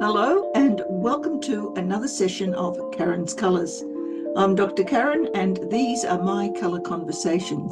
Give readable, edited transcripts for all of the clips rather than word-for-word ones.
Hello and welcome to another session of Karen's Colours. I'm Dr. Karen and these are my colour conversations.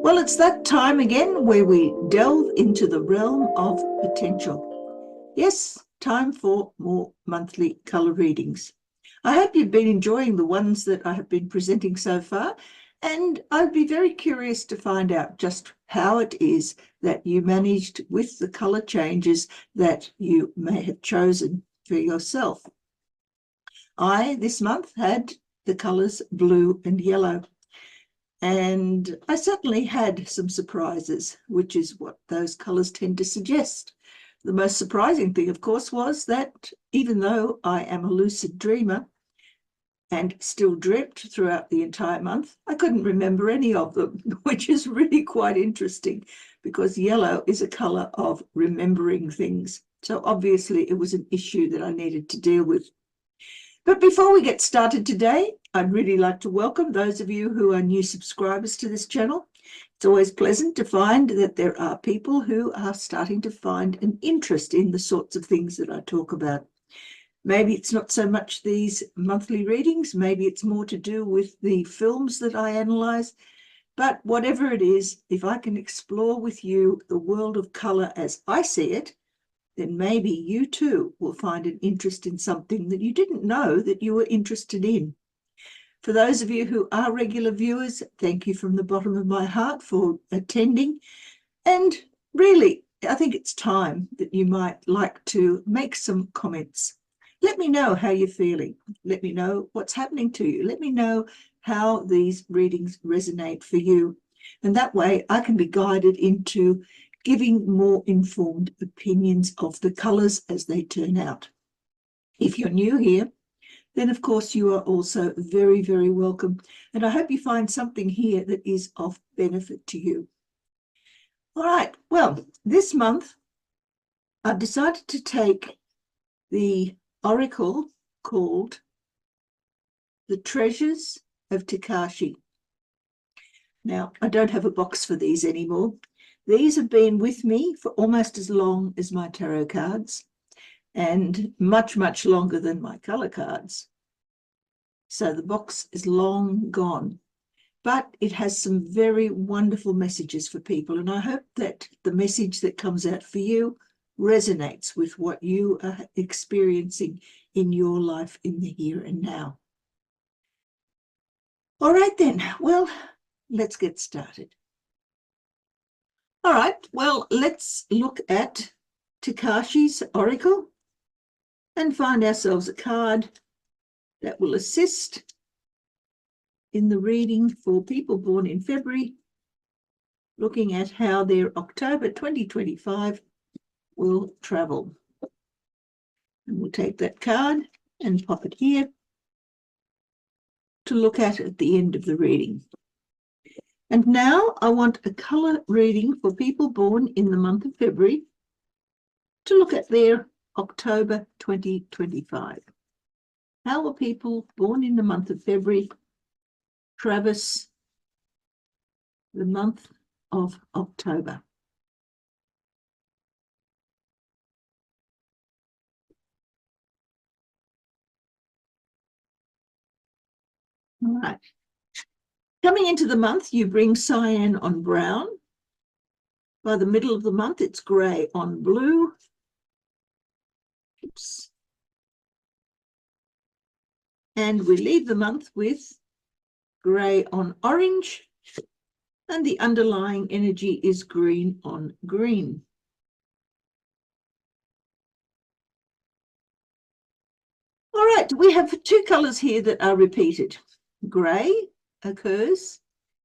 Well, it's that time again where we delve into the realm of potential. Yes, time for more monthly colour readings. I hope you've been enjoying the ones that I have been presenting so far, and I'd be very curious to find out just how it is that you managed with the colour changes that you may have chosen for yourself. I, this month, had the colours blue and yellow, and I certainly had some surprises, which is what those colours tend to suggest. The most surprising thing, of course, was that even though I am a lucid dreamer, and still dreamt throughout the entire month, I couldn't remember any of them, which is really quite interesting because yellow is a colour of remembering things. So obviously it was an issue that I needed to deal with. But before we get started today, I'd really like to welcome those of you who are new subscribers to this channel. It's always pleasant to find that there are people who are starting to find an interest in the sorts of things that I talk about. Maybe it's not so much these monthly readings, maybe it's more to do with the films that I analyse, but whatever it is, if I can explore with you the world of colour as I see it, then maybe you too will find an interest in something that you didn't know that you were interested in. For those of you who are regular viewers, thank you from the bottom of my heart for attending, and really, I think it's time that you might like to make some comments. Let me know how you're feeling. Let me know what's happening to you. Let me know how these readings resonate for you. And that way I can be guided into giving more informed opinions of the colours as they turn out. If you're new here, then of course you are also very, very welcome. And I hope you find something here that is of benefit to you. All right, well, this month I've decided to take the oracle called The Treasures of Tikashi. Now, I don't have a box for these anymore. These have been with me for almost as long as my tarot cards and much, much longer than my colour cards. So the box is long gone, but it has some very wonderful messages for people. And I hope that the message that comes out for you resonates with what you are experiencing in your life in the here and now. All right then, well, let's get started. All right, well, let's look at Tikashi's oracle and find ourselves a card that will assist in the reading for people born in February, looking at how their October 2025 will travel. And we'll take that card and pop it here to look at the end of the reading. And now I want a colour reading for people born in the month of February to look at their October 2025. How will people born in the month of February traverse the month of October? All right. Coming into the month, you bring cyan on brown. By the middle of the month, it's grey on blue. Oops. And we leave the month with grey on orange, and the underlying energy is green on green. All right, we have two colours here that are repeated. Grey occurs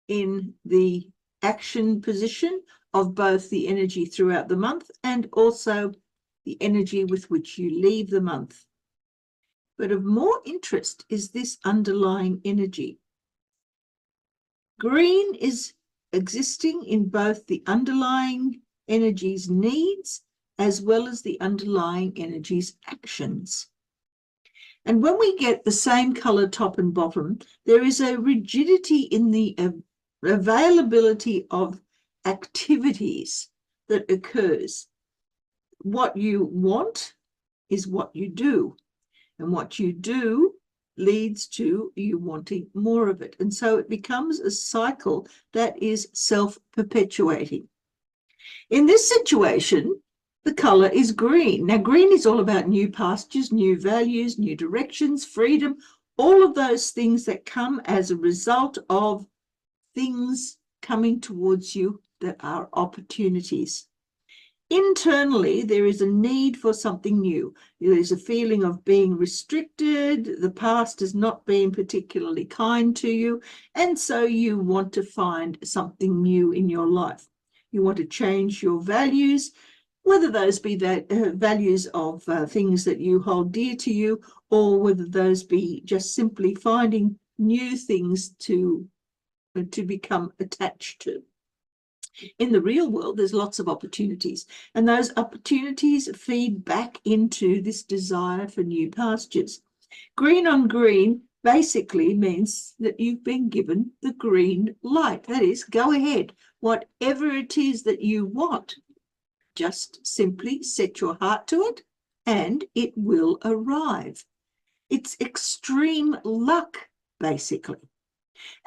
in the action position of both the energy throughout the month and also the energy with which you leave the month. But of more interest is this underlying energy. Green is existing in both the underlying energy's needs as well as the underlying energy's actions. And when we get the same colour top and bottom, there is a rigidity in the availability of activities that occurs. What you want is what you do. And what you do leads to you wanting more of it. And so it becomes a cycle that is self-perpetuating. In this situation, the color is green. Now, green is all about new pastures, new values, new directions, freedom, all of those things that come as a result of things coming towards you that are opportunities. Internally, there is a need for something new. There's a feeling of being restricted. The past has not been particularly kind to you, and so you want to find something new in your life. You want to change your values, whether those be that values of things that you hold dear to you, or whether those be just simply finding new things to become attached to. In the real world, there's lots of opportunities, and those opportunities feed back into this desire for new pastures. Green on green basically means that you've been given the green light. That is, go ahead, whatever it is that you want, just simply set your heart to it and it will arrive. It's extreme luck, basically,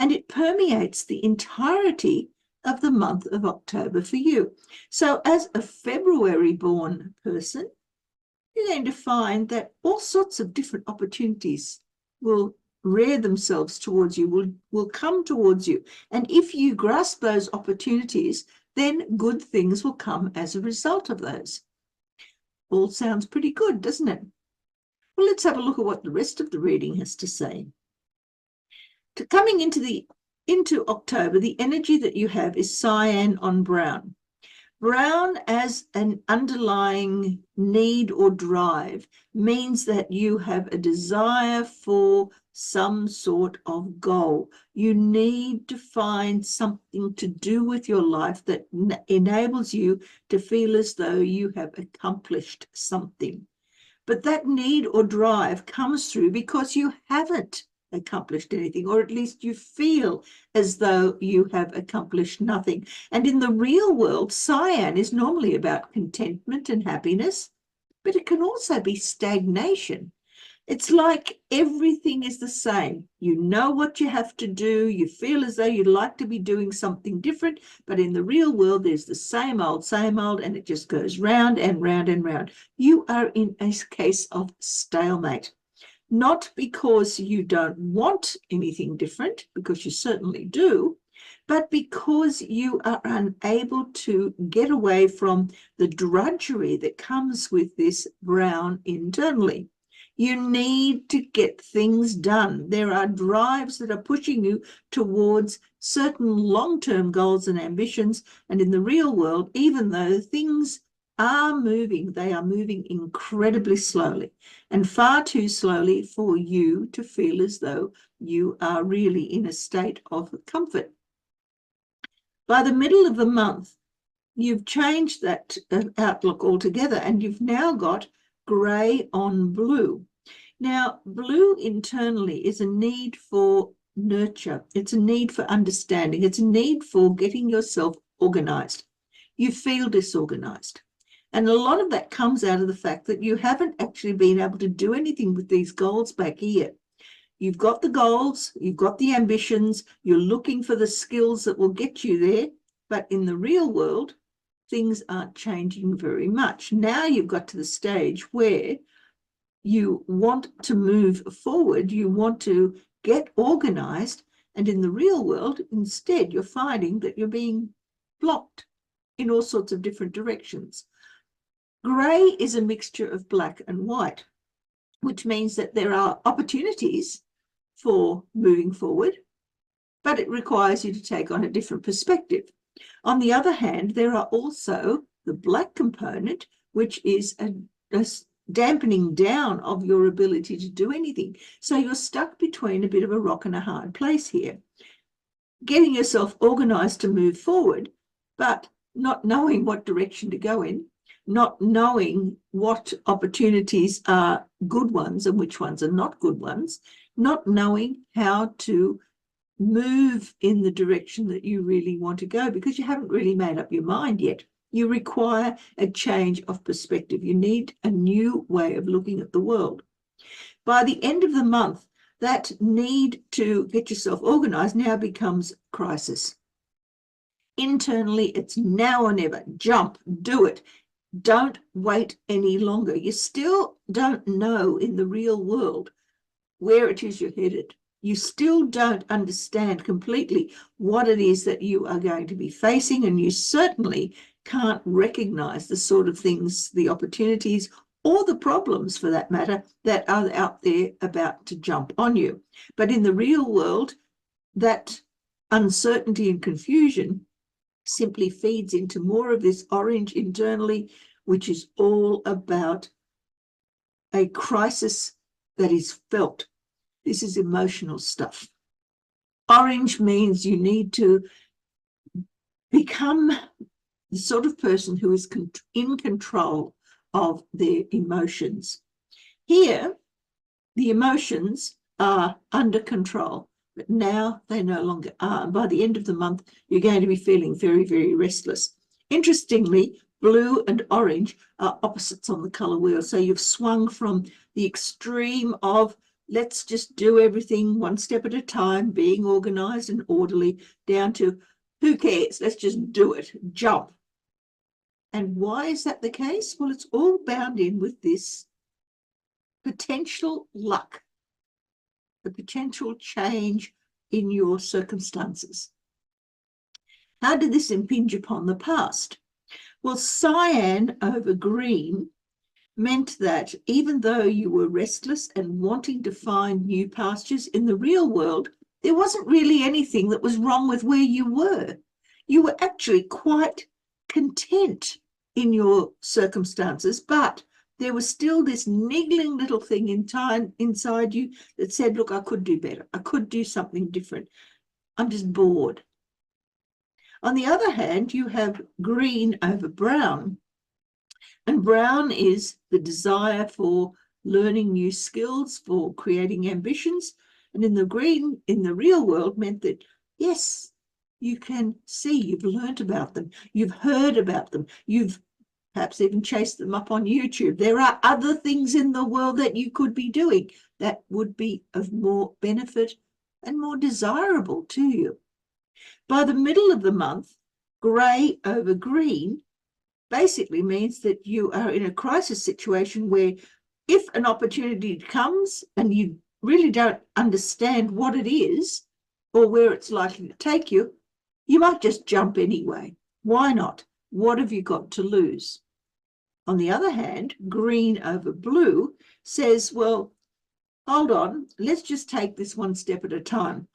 and it permeates the entirety of the month of October for you. So as a February born person, you're going to find that all sorts of different opportunities will rear themselves towards you, will come towards you. And if you grasp those opportunities, then good things will come as a result of those. All sounds pretty good, doesn't it? Well, let's have a look at what the rest of the reading has to say. Coming into October, the energy that you have is cyan on brown. Brown as an underlying need or drive means that you have a desire for some sort of goal. You need to find something to do with your life that enables you to feel as though you have accomplished something. But that need or drive comes through because you haven't accomplished anything, or at least you feel as though you have accomplished nothing. And in the real world, cyan is normally about contentment and happiness, but it can also be stagnation. It's like everything is the same. You know what you have to do. You feel as though you'd like to be doing something different, but in the real world, there's the same old, and it just goes round and round and round. You are in a case of stalemate. Not because you don't want anything different, because you certainly do, but because you are unable to get away from the drudgery that comes with this brown internally. You need to get things done. There are drives that are pushing you towards certain long-term goals and ambitions, and in the real world, even though things are moving, they are moving incredibly slowly, and far too slowly for you to feel as though you are really in a state of comfort. By the middle of the month, you've changed that outlook altogether, and you've now got grey on blue. Now, blue internally is a need for nurture. It's a need for understanding. It's a need for getting yourself organized. You feel disorganized. And a lot of that comes out of the fact that you haven't actually been able to do anything with these goals back here. You've got the goals, you've got the ambitions, you're looking for the skills that will get you there, but in the real world, things aren't changing very much. Now you've got to the stage where you want to move forward, you want to get organized, and in the real world, instead, you're finding that you're being blocked in all sorts of different directions. Grey is a mixture of black and white, which means that there are opportunities for moving forward, but it requires you to take on a different perspective. On the other hand, there are also the black component, which is a dampening down of your ability to do anything. So you're stuck between a bit of a rock and a hard place here. Getting yourself organized to move forward, but not knowing what direction to go in, not knowing what opportunities are good ones and which ones are not good ones, not knowing how to move in the direction that you really want to go because you haven't really made up your mind yet. You require a change of perspective. You need a new way of looking at the world. By the end of the month, that need to get yourself organized now becomes crisis. Internally, it's now or never. Jump, do it. Don't wait any longer. You still don't know in the real world where it is you're headed. You still don't understand completely what it is that you are going to be facing, and you certainly can't recognize the sort of things, the opportunities, or the problems, for that matter, that are out there about to jump on you. But in the real world, that uncertainty and confusion simply feeds into more of this orange internally, which is all about a crisis that is felt. This is emotional stuff. Orange means you need to become the sort of person who is in control of their emotions. Here, the emotions are under control, but now they no longer are. And by the end of the month, you're going to be feeling very, very restless. Interestingly, blue and orange are opposites on the color wheel. So you've swung from the extreme of let's just do everything one step at a time, being organized and orderly, down to who cares? Let's just do it, jump. And why is that the case? Well, it's all bound in with this potential luck, the potential change in your circumstances. How did this impinge upon the past? Well, cyan over green meant that even though you were restless and wanting to find new pastures in the real world, there wasn't really anything that was wrong with where you were. You were actually quite content in your circumstances, but there was still this niggling little thing inside you that said, look, I could do better. I could do something different. I'm just bored. On the other hand, you have green over brown. And brown is the desire for learning new skills, for creating ambitions. And in the green, in the real world, meant that, yes, you can see, you've learned about them, you've heard about them, you've perhaps even chased them up on YouTube. There are other things in the world that you could be doing that would be of more benefit and more desirable to you. By the middle of the month, grey over green basically means that you are in a crisis situation where if an opportunity comes and you really don't understand what it is or where it's likely to take you, you might just jump anyway. Why not? What have you got to lose? On the other hand, green over blue says, well, hold on, let's just take this one step at a time.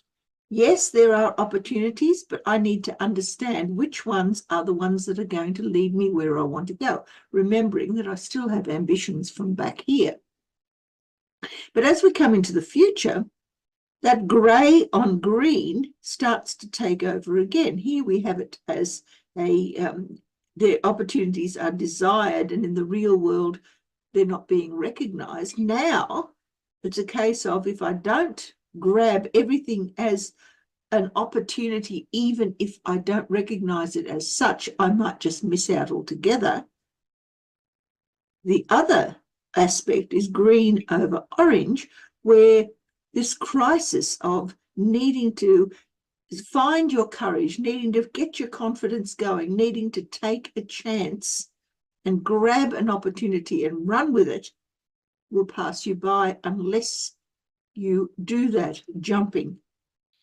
Yes, there are opportunities, but I need to understand which ones are the ones that are going to lead me where I want to go, remembering that I still have ambitions from back here. But as we come into the future, that grey on green starts to take over again. Here we have it as the opportunities are desired, and in the real world, they're not being recognized. Now, it's a case of if I don't grab everything as an opportunity, even if I don't recognize it as such, I might just miss out altogether. The other aspect is green over orange, where this crisis of needing to find your courage, needing to get your confidence going, needing to take a chance and grab an opportunity and run with it will pass you by unless you do that jumping.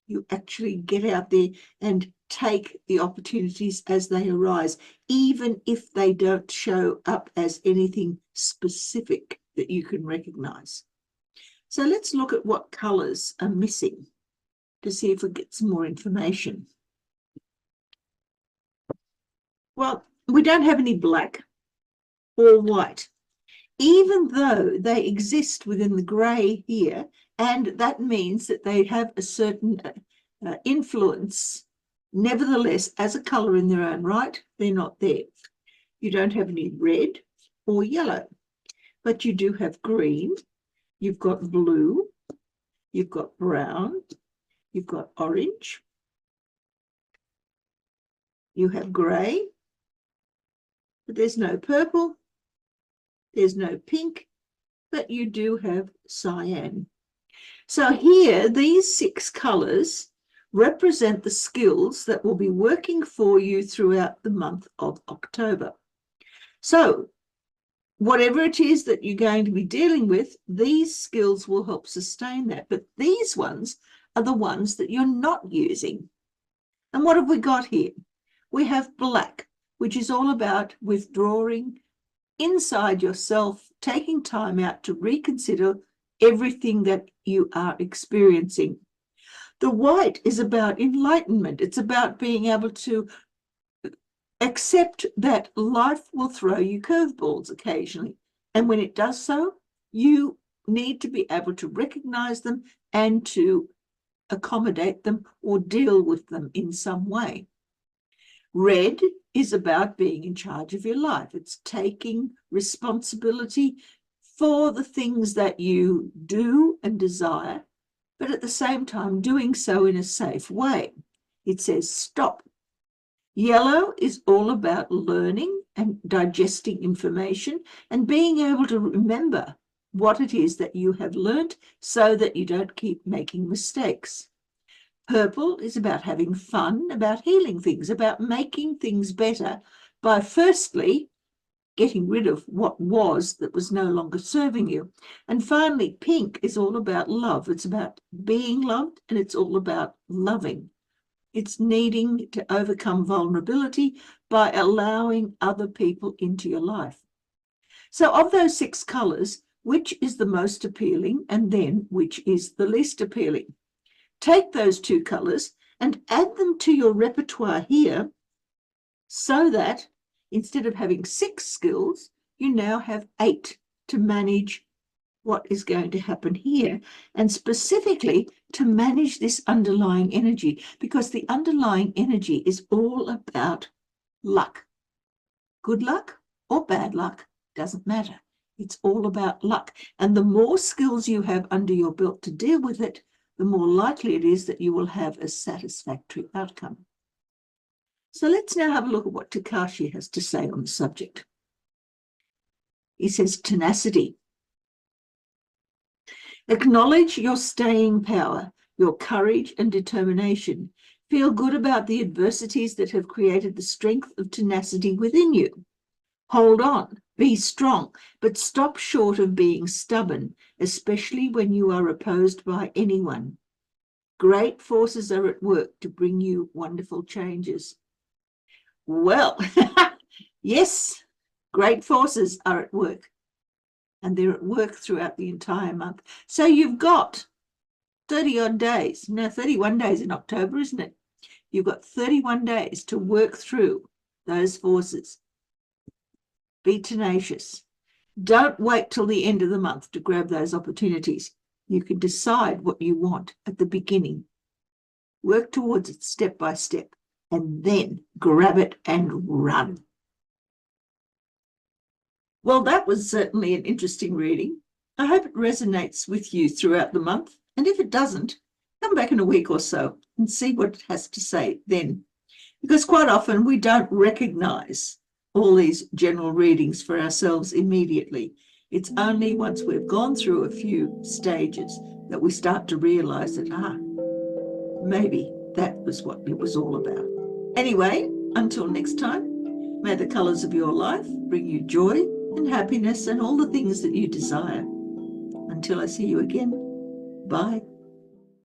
You actually get out there and take the opportunities as they arise, even if they don't show up as anything specific that you can recognize. So let's look at what colors are missing to see if we get some more information. Well, we don't have any black or white, even though they exist within the grey here, and that means that they have a certain influence. Nevertheless, as a colour in their own right, they're not there. You don't have any red or yellow, but you do have green, you've got blue, you've got brown, you've got orange, you have grey, But there's no purple, there's no pink, but you do have cyan. So here, these 6 colours represent the skills that will be working for you throughout the month of October. So whatever it is that you're going to be dealing with, these skills will help sustain that. But these ones are the ones that you're not using. And what have we got here? We have black, which is all about withdrawing inside yourself, taking time out to reconsider everything that you are experiencing. The white is about enlightenment. It's about being able to accept that life will throw you curveballs occasionally. And when it does so, you need to be able to recognize them and to accommodate them or deal with them in some way. Red is about being in charge of your life. It's taking responsibility for the things that you do and desire, but at the same time doing so in a safe way. It says stop. Yellow is all about learning and digesting information and being able to remember what it is that you have learned so that you don't keep making mistakes. Purple is about having fun, about healing things, about making things better by firstly getting rid of what was that was no longer serving you. And finally, pink is all about love. It's about being loved and it's all about loving. It's needing to overcome vulnerability by allowing other people into your life. So of those 6 colours, which is the most appealing and then which is the least appealing? Take those 2 colours and add them to your repertoire here so that instead of having 6 skills, you now have 8 to manage what is going to happen here, and specifically to manage this underlying energy, because the underlying energy is all about luck. Good luck or bad luck, doesn't matter. It's all about luck. And the more skills you have under your belt to deal with it, the more likely it is that you will have a satisfactory outcome. So let's now have a look at what Tikashi has to say on the subject. He says, tenacity. Acknowledge your staying power, your courage and determination. Feel good about the adversities that have created the strength of tenacity within you. Hold on, be strong, but stop short of being stubborn, especially when you are opposed by anyone. Great forces are at work to bring you wonderful changes. Well, yes, great forces are at work. And they're at work throughout the entire month. So you've got 30-odd days, no, 31 days in October, isn't it? You've got 31 days to work through those forces. Be tenacious. Don't wait till the end of the month to grab those opportunities. You can decide what you want at the beginning. Work towards it step by step, and then grab it and run. Well, that was certainly an interesting reading. I hope it resonates with you throughout the month. And if it doesn't, come back in a week or so and see what it has to say then. Because quite often we don't recognize all these general readings for ourselves immediately. It's only once we've gone through a few stages that we start to realize that, maybe that was what it was all about. Anyway, until next time, may the colours of your life bring you joy and happiness and all the things that you desire. Until I see you again, bye.